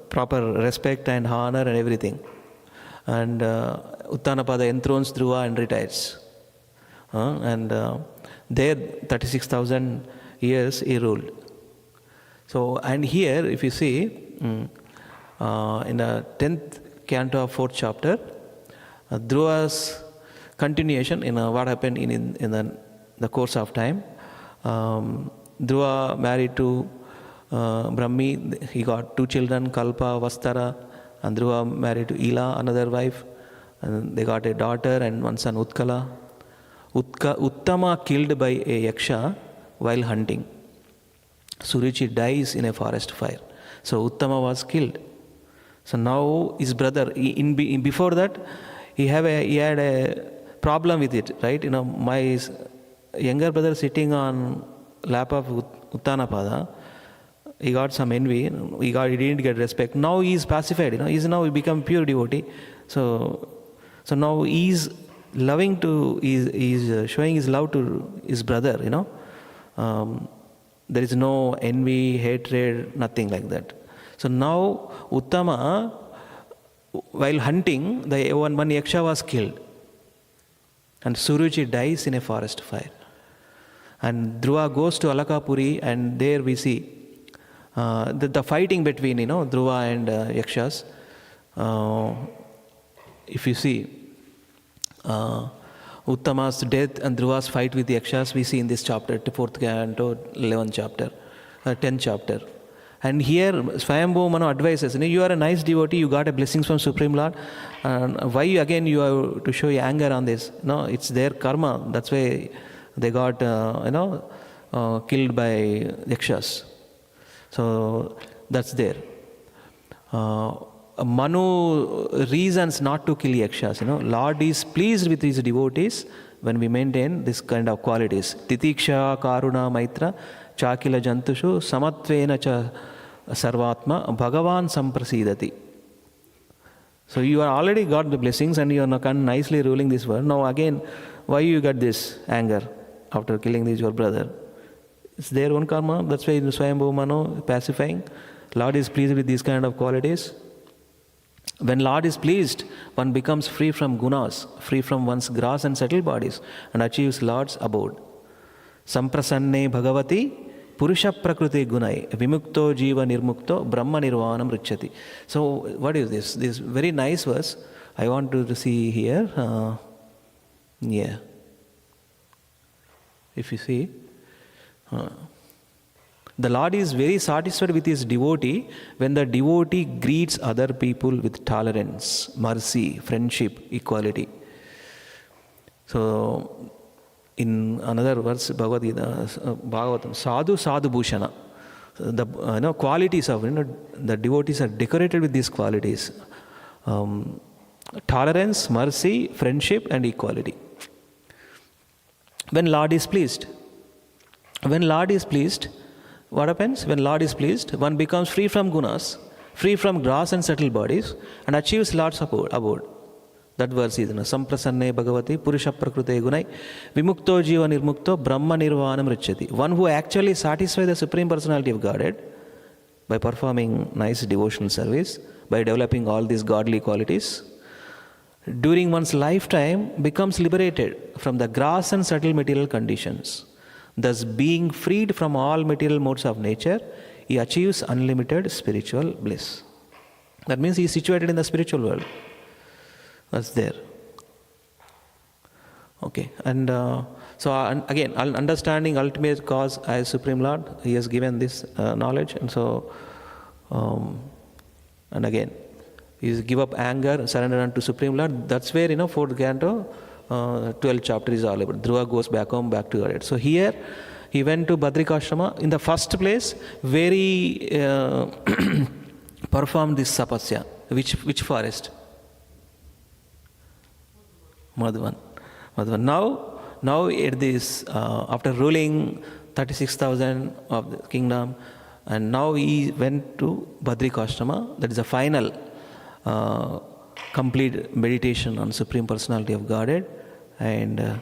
proper respect and honor and everything. And Uttanapada enthrones Dhruva and retires. And there 36,000 years he ruled. So, and here if you see, in the 10th canto of 4th chapter, Dhruva's continuation in what happened in the course of time. Dhruva married to Brahmi, he got 2 children, Kalpa, Vastara, and Dhruva married to Ila, another wife, and they got a daughter and one son, Utkala. Uttama killed by a yaksha while hunting. Suruchi dies in a forest fire. So Uttama was killed. So now his brother, before that, he had a problem with it, right? My younger brother sitting on lap of Uttanapada, he got some envy, he didn't get respect. Now he is pacified, he become pure devotee. So now he is loving to, he is showing his love to his brother, there is no envy, hatred, nothing like that. So now Uttama, while hunting, the one yaksha was killed. And Suruchi dies in a forest fire. And Dhruva goes to Alakapuri, and there we see the fighting between Dhruva and yakshas. If you see Uttama's death and Dhruva's fight with the yakshas, we see in this chapter, 4th canto, 11th chapter, 10th chapter. And here Swayambhu Manu advises, you are a nice devotee, you got a blessings from Supreme Lord, why again you have to show your anger on this? No, it's their karma, that's why they got killed by yakshas. So that's there. Manu reasons not to kill yakshas. Lord is pleased with his devotees when we maintain this kind of qualities. Titiksha, Karuna, Maitra, Chakila Jantushu, Samatvena cha Sarvatma, Bhagavan Samprasidati. So you are already got the blessings and you are nicely ruling this world. Now again, why you got this anger after killing your brother? It's their own karma. That's why Swayambhu Manu pacifying. Lord is pleased with these kind of qualities. When Lord is pleased, one becomes free from gunas, free from one's gross and subtle bodies, and achieves Lord's abode. Samprasanne Bhagavati Purusha Prakriti Gunai Vimukto Jiva Nirmukto Brahma Nirvanam Richati. So what is this? This very nice verse I want to see here. Yeah. If you see, the Lord is very satisfied with his devotee when the devotee greets other people with tolerance, mercy, friendship, equality. So, in another verse, Bhagavatam, Sadhu Sadhu Bhushana. The qualities of the devotees are decorated with these qualities: tolerance, mercy, friendship, and equality. When Lord is pleased, what happens? When Lord is pleased, one becomes free from gunas, free from gross and subtle bodies, and achieves Lord's abode. That verse is Samprasanne Bhagavati Purusha Prakrute Gunai Vimukto Jiva Nirmukto Brahma Nirvanam Richati. One who actually satisfies the Supreme Personality of Godhead by performing nice devotional service, by developing all these godly qualities, during one's lifetime becomes liberated from the gross and subtle material conditions. Thus, being freed from all material modes of nature, he achieves unlimited spiritual bliss. That means he is situated in the spiritual world. That's there. Okay, and again, understanding ultimate cause as Supreme Lord, he has given this knowledge, and so, and again, he give up anger, surrender unto Supreme Lord. That's where 4th canto, 12th chapter is all about. Dhruva goes back home, back to Godhead. So here, he went to Badrikashrama. In the first place, where he performed this sapasya. Which forest? Madhuvan. Now at this, after ruling 36,000 of the kingdom, and now he went to Badrikashrama. That is the final complete meditation on Supreme Personality of Godhead, and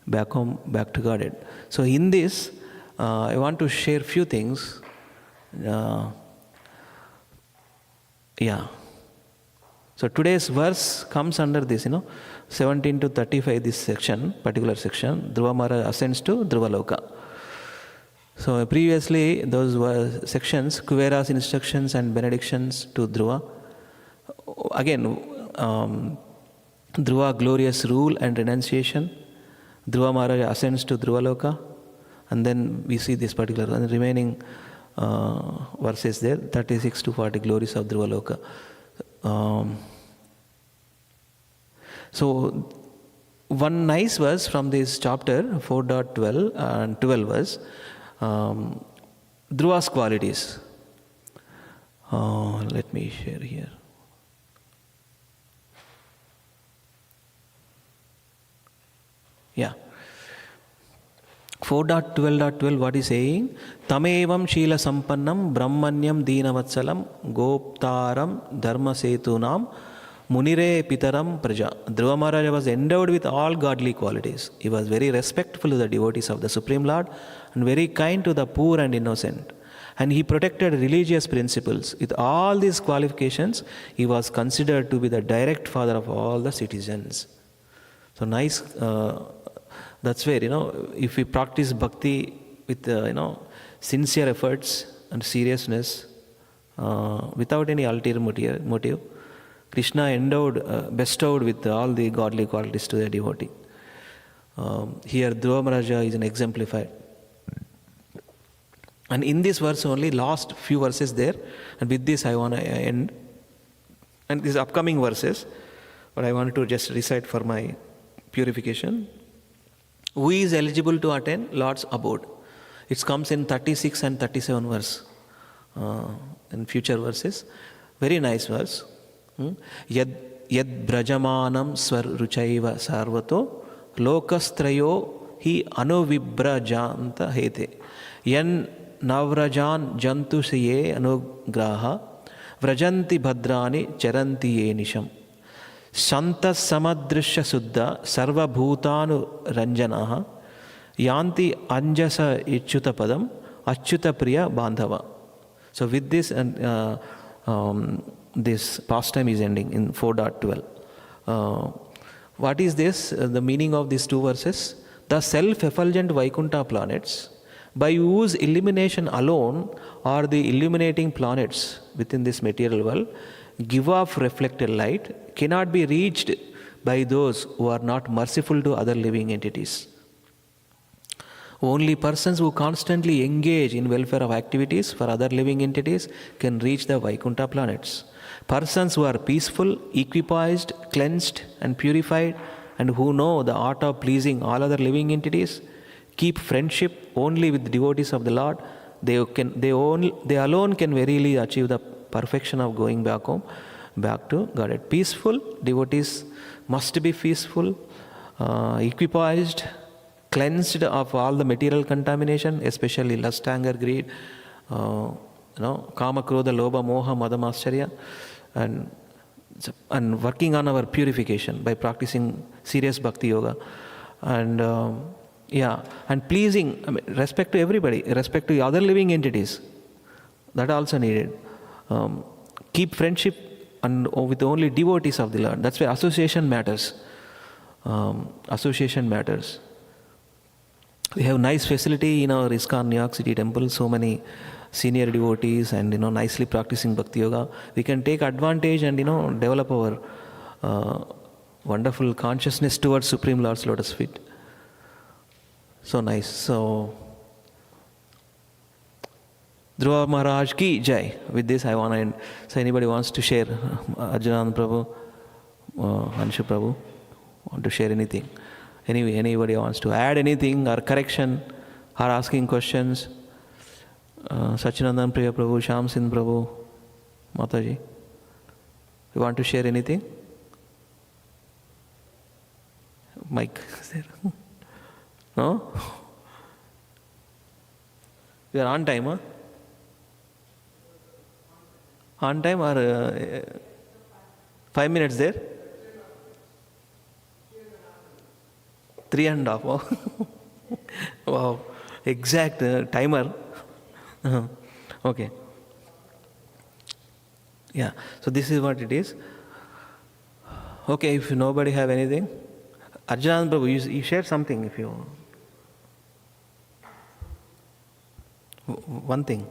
back home, back to Godhead. So in this, I want to share few things. Yeah. So today's verse comes under this, 17 to 35, this section, particular section. Dhruva Maharaj ascends to Dhruvaloka. So previously, those were sections, Kuvera's instructions and benedictions to Dhruva. Again, Dhruva glorious rule and renunciation. Dhruva Maharaj ascends to Dhruvaloka. And then we see this particular, and the remaining verses there, 36 to 40 glories of Dhruvaloka. So one nice verse from this chapter 4.12 and 12 verse, Dhruva's qualities. Let me share here. Yeah. 4.12.12, what is saying? Tamevam Shila Sampannam Brahmanyam Deenavatsalam Goptaram Dharma Setunam Munire Pitaram Praja. Dhruva Maharaj was endowed with all godly qualities. He was very respectful to the devotees of the Supreme Lord and very kind to the poor and innocent. And he protected religious principles. With all these qualifications, he was considered to be the direct father of all the citizens. So nice. That's where, if we practice bhakti with, sincere efforts and seriousness, without any ulterior motive, Krishna bestowed with all the godly qualities to the devotee. Here, Dhruva Maharaj is an exemplified. And in this verse only, last few verses there, and with this I want to end. And these upcoming verses, but I wanted to just recite for my purification. Who is eligible to attend Lord's abode? It comes in 36 and 37 verse, in future verses. Very nice verse. Yad brajamanam swar ruchaiva sarvato lokastrayo hi anuvibrajanta hete yan navrajan jantu siye anugraha vrajanti bhadrani charanti ye nisham Shanta samadrisha suddha sarva bhutanu ranjanaha yanti anjasa ichyuta padam achyuta priya bandhava. So with this, this pastime is ending in 4.12. What is this? The meaning of these two verses? The self-effulgent Vaikuntha planets, by whose illumination alone are the illuminating planets within this material world, give off reflected light, cannot be reached by those who are not merciful to other living entities. Only persons who constantly engage in welfare of activities for other living entities can reach the Vaikuntha planets. Persons who are peaceful, equipoised, cleansed and purified, and who know the art of pleasing all other living entities, keep friendship only with the devotees of the Lord, they alone can verily achieve the perfection of going back home, back to Godhead. Peaceful devotees must be peaceful, equipoised, cleansed of all the material contamination, especially lust, anger, greed, kama, krodha, lobha, moha, mada, mascharya, and working on our purification by practicing serious bhakti yoga, and and pleasing, respect to everybody, respect to other living entities. That also needed. Keep friendship with only devotees of the Lord. That's why association matters. Association matters. We have nice facility in our ISKCON New York City temple. So many senior devotees and nicely practicing bhakti yoga. We can take advantage and develop our wonderful consciousness towards Supreme Lord's lotus feet. So nice. So Dhruva Maharaj ki jai. With this I want to end. So anybody wants to share? Arjunanand Prabhu, Anshu Prabhu, want to share anything? Anybody wants to add anything or correction or asking questions? Sachinandan Priya Prabhu, Shyam Singh Prabhu, Mataji. You want to share anything? Mike is there? No? We are on time, huh? On time or 5 minutes there? 3.5. Wow. Wow. Exact timer. Okay. Yeah, so this is what it is. Okay, if nobody have anything, Arjuna Prabhu, you share something if you one thing.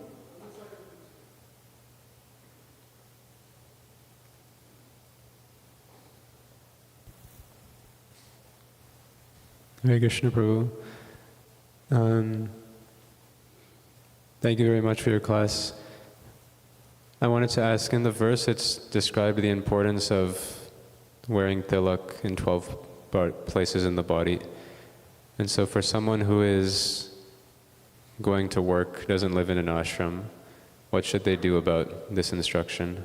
Hare Krishna Prabhu. Thank you very much for your class. I wanted to ask, in the verse it's described the importance of wearing tilak in 12 places in the body. And so for someone who is going to work, doesn't live in an ashram, what should they do about this instruction?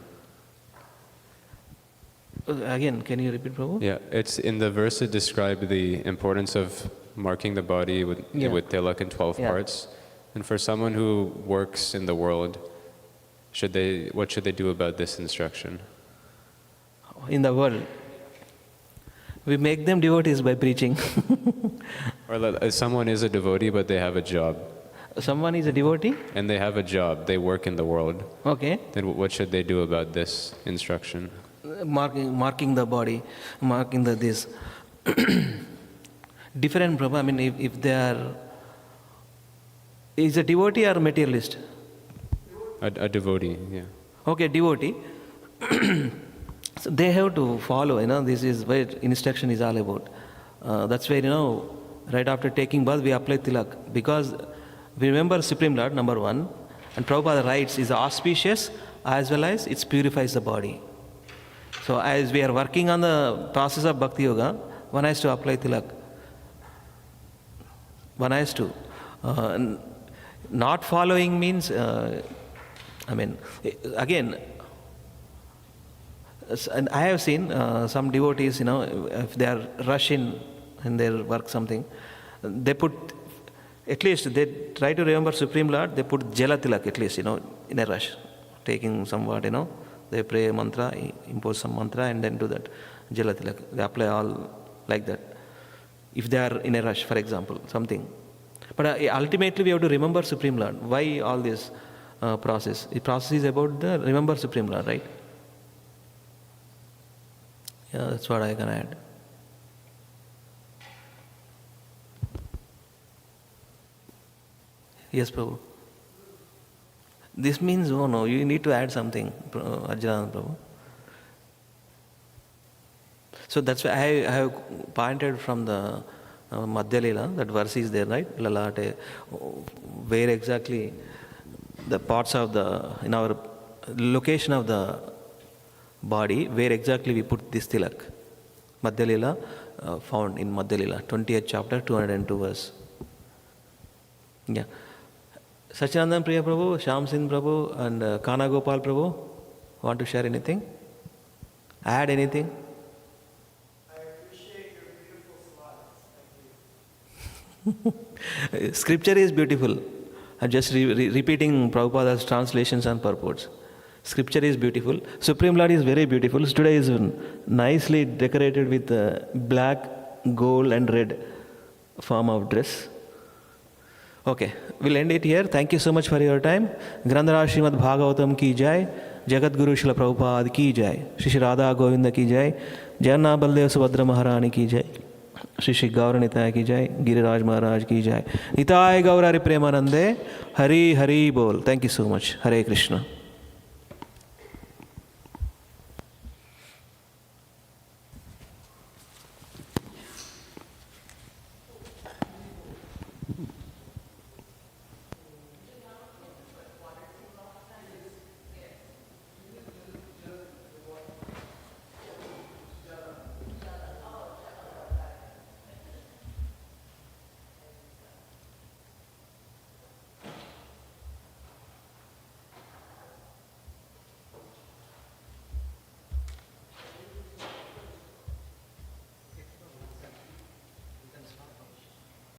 Again, can you repeat, Prabhu? Yeah, it's in the verse it described the importance of marking the body with tilak in 12 parts. And for someone who works in the world, what should they do about this instruction? In the world, we make them devotees by preaching. Or someone is a devotee, but they have a job. Someone is a devotee? And they have a job, they work in the world. Okay. Then what should they do about this instruction? Marking the body, marking this. Different problem. I mean, if they are, is a devotee or materialist? A devotee, yeah. Okay, devotee. So they have to follow, this is where instruction is all about. That's where, right after taking bath, we apply tilak. Because we remember Supreme Lord, number one, and Prabhupada writes, is auspicious as well as it purifies the body. So as we are working on the process of Bhakti Yoga, one has to apply tilak. One has to. Not following means, again, and I have seen some devotees, if they are rushing in their work something, they put, at least they try to remember Supreme Lord, they put Jala Tilak at least, in a rush, taking some word, they pray a mantra, impose some mantra and then do that Jala Tilak. They apply all like that. If they are in a rush, for example, something. But ultimately we have to remember Supreme Lord. Why all this process? The process is about the remember Supreme Lord, right? Yeah, that's what I can add. Yes, Prabhu. This means, oh no, you need to add something, Arjuna Prabhu. So that's why I have pointed from the Madhya Lila, that verse is there, right? Lalate, where exactly the parts of in our location of the body, where exactly we put this tilak. Madhya Lila, found in Madhya Lila, 20th chapter, 202 verse. Yeah. Sachinandan Priya Prabhu, Shyam Singh Prabhu, and Kana Gopal Prabhu, want to share anything? Add anything? I appreciate your beautiful slides. Thank you. Scripture is beautiful. I'm just repeating Prabhupada's translations and purports. Scripture is beautiful. Supreme Lord is very beautiful. Today is nicely decorated with black, gold and red form of dress. Okay, we'll end it here. Thank you so much for your time. Grandhara Srimad Bhagavatam ki jai. Jagat Guru Srila Prabhupada ki jai. Shri Radha Govinda ki jai. Jayannath Baldev Subhadra Maharani ki jai. Shri Gaura ki jai. Giriraj Maharaj ki jai. Nitai Gaura Premanande. Hari Hari Bol. Thank you so much. Hare Krishna.